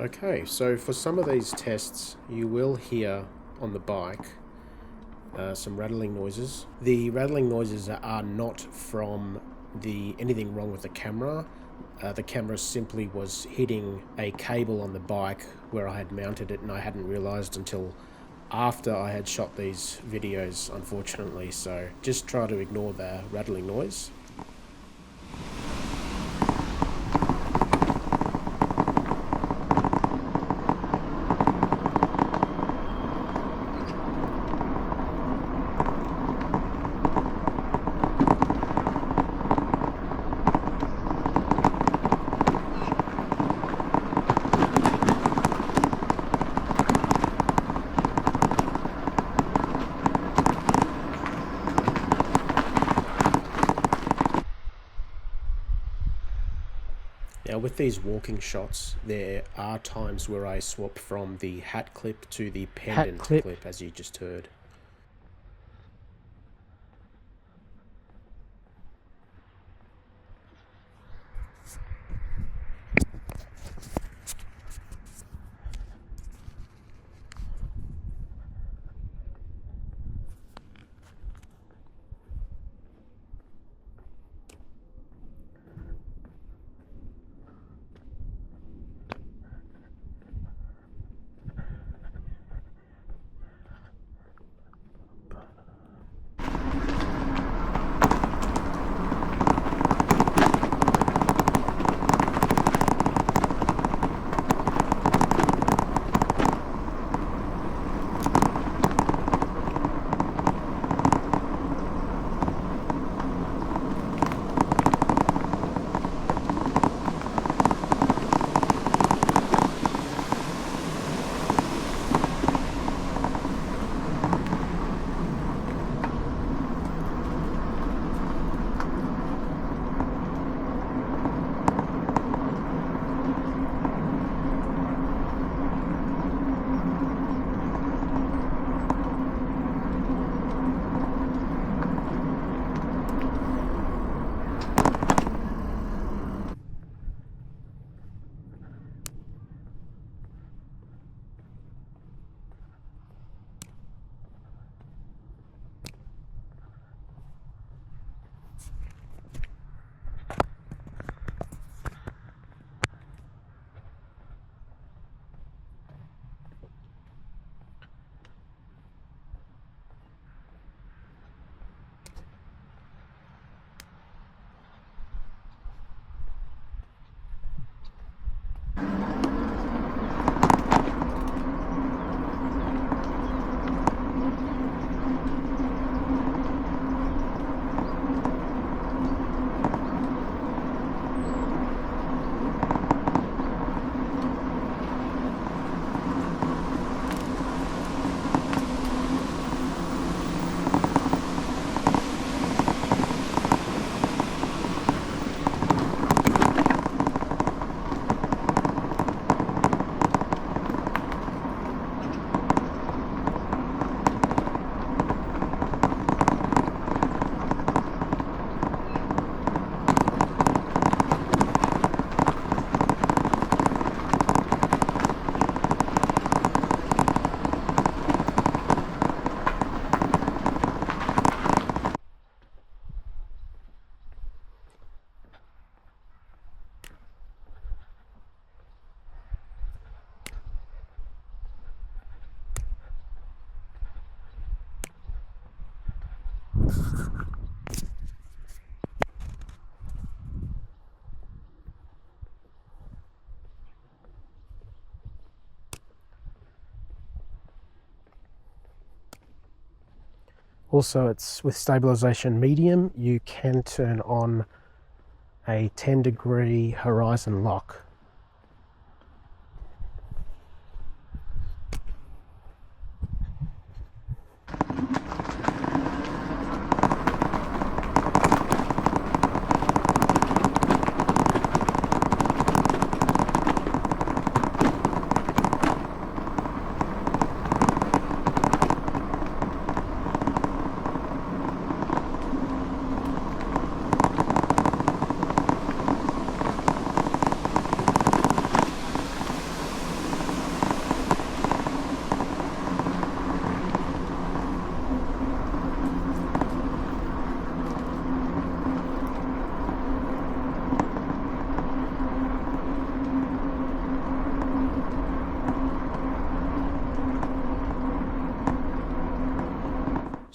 Okay, so for some of these tests, you will hear on the bike some rattling noises. The rattling noises are not from anything wrong with the camera. The camera simply was hitting a cable on the bike where I had mounted it, and I hadn't realized until after I had shot these videos, unfortunately. So just try to ignore the rattling noise. Now with these walking shots, there are times where I swap from the hat clip to the pendant clip, as you just heard. Also, it's with stabilization medium, you can turn on a 10-degree horizon lock.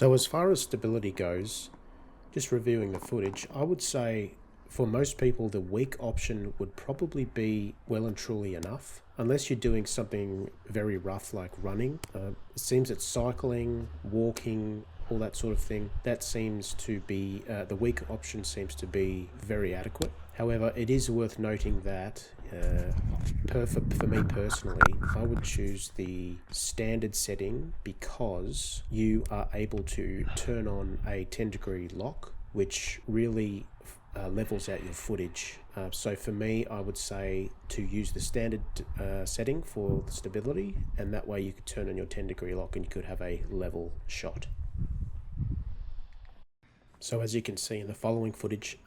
So as far as stability goes, just reviewing the footage, I would say for most people the weak option would probably be well and truly enough, unless you're doing something very rough like running. It seems that cycling, walking, all that sort of thing, that seems to be, the weak option seems to be very adequate. However, it is worth noting that for me personally, I would choose the standard setting because you are able to turn on a 10-degree lock, which really levels out your footage. So for me, I would say to use the standard setting for the stability, and that way you could turn on your 10-degree lock and you could have a level shot. So as you can see in the following footage,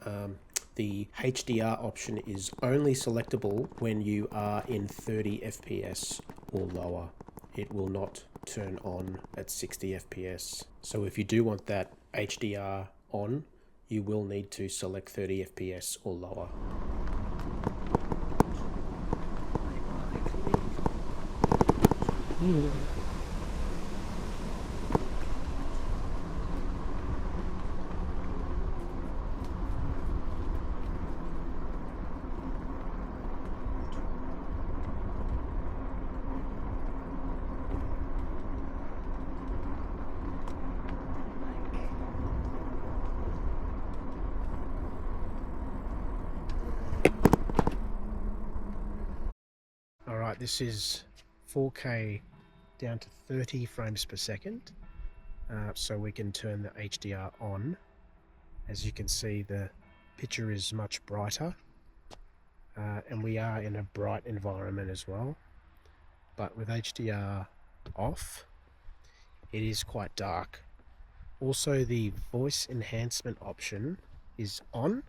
the HDR option is only selectable when you are in 30 FPS or lower. It will not turn on at 60 FPS. So if you do want that HDR on, you will need to select 30 FPS or lower. Alright, this is 4K down to 30 frames per second, so we can turn the HDR on. As you can see, the picture is much brighter, and we are in a bright environment as well. But with HDR off, it is quite dark. Also, the voice enhancement option is on,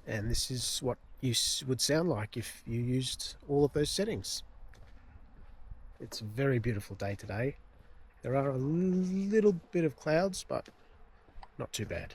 and this is what you would sound like if you used all of those settings. It's a very beautiful day today. There are a little bit of clouds, but not too bad.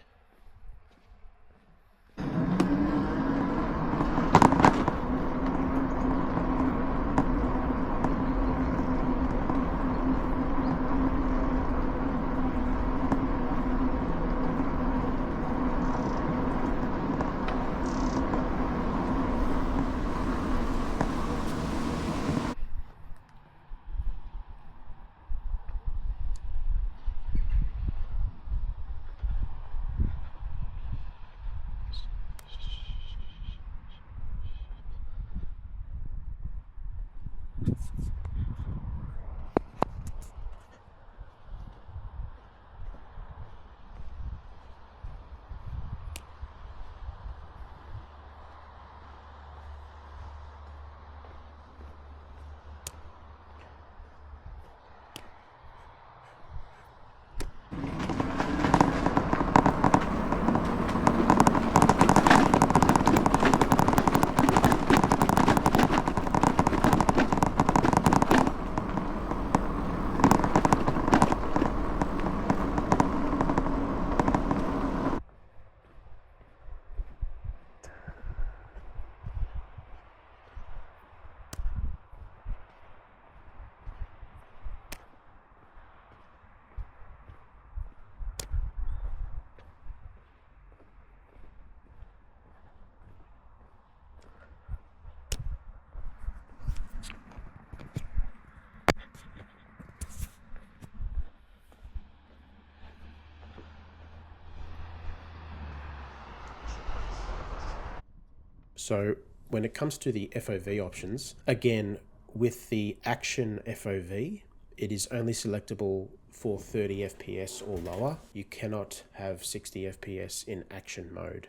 So when it comes to the FOV options, again, with the action FOV, it is only selectable for 30 FPS or lower. You cannot have 60 FPS in action mode.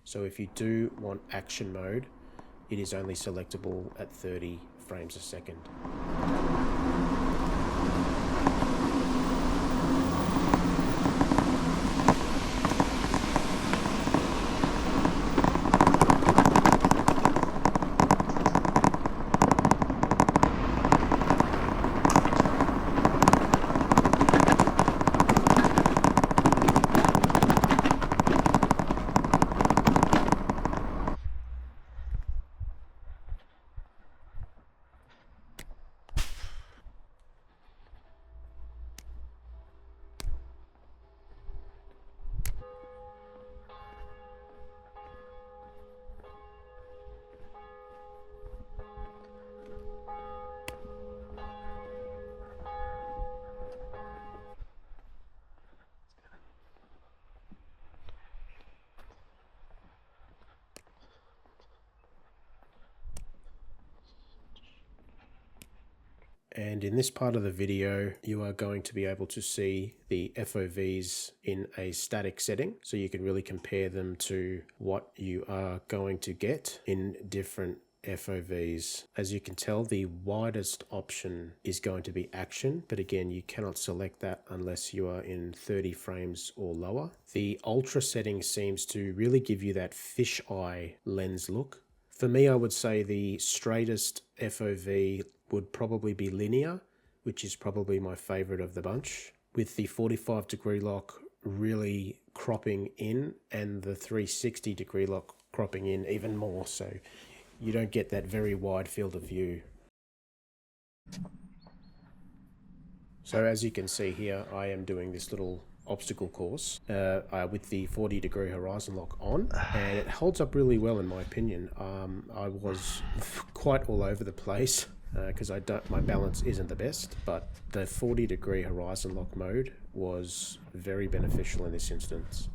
So if you do want action mode, it is only selectable at 30 frames a second. And in this part of the video, you are going to be able to see the FOVs in a static setting, so you can really compare them to what you are going to get in different FOVs. As you can tell, the widest option is going to be action, but again, you cannot select that unless you are in 30 frames or lower. The ultra setting seems to really give you that fisheye lens look. For me, I would say the straightest FOV would probably be linear, which is probably my favorite of the bunch, with the 45-degree lock really cropping in and the 360-degree lock cropping in even more, so you don't get that very wide field of view. So as you can see here, I am doing this little obstacle course with the 40-degree horizon lock on, and it holds up really well in my opinion. I was quite all over the place because my balance isn't the best, but the 40-degree horizon lock mode was very beneficial in this instance.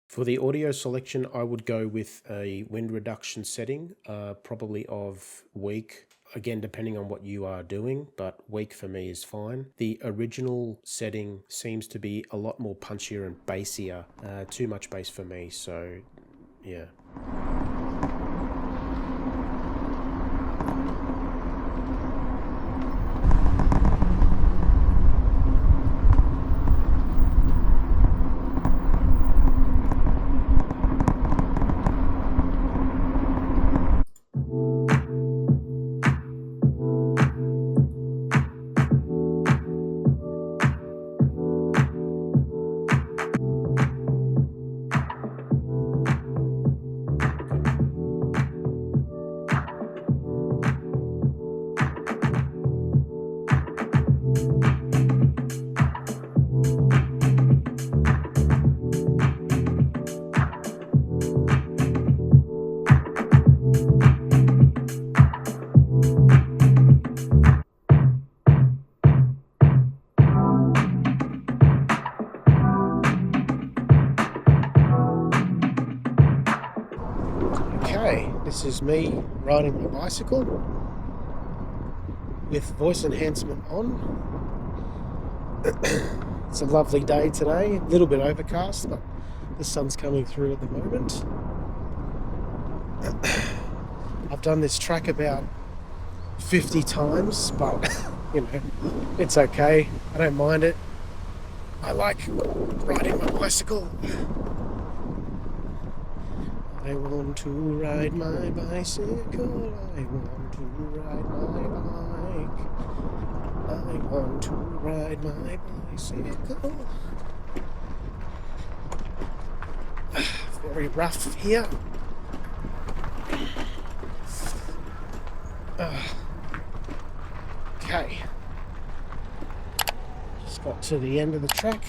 For the audio selection, I would go with a wind reduction setting, probably of weak, again depending on what you are doing, but weak for me is fine. The original setting seems to be a lot more punchier and bassier, too much bass for me, so yeah. Okay, this is me riding my bicycle with voice enhancement on. It's a lovely day today, a little bit overcast, but the sun's coming through at the moment. I've done this track about 50 times, but you know, it's okay. I don't mind it. I like riding my bicycle. I want to ride my bicycle, I want to ride my bike, I want to ride my bicycle. Very rough here. Okay. Just got to the end of the track.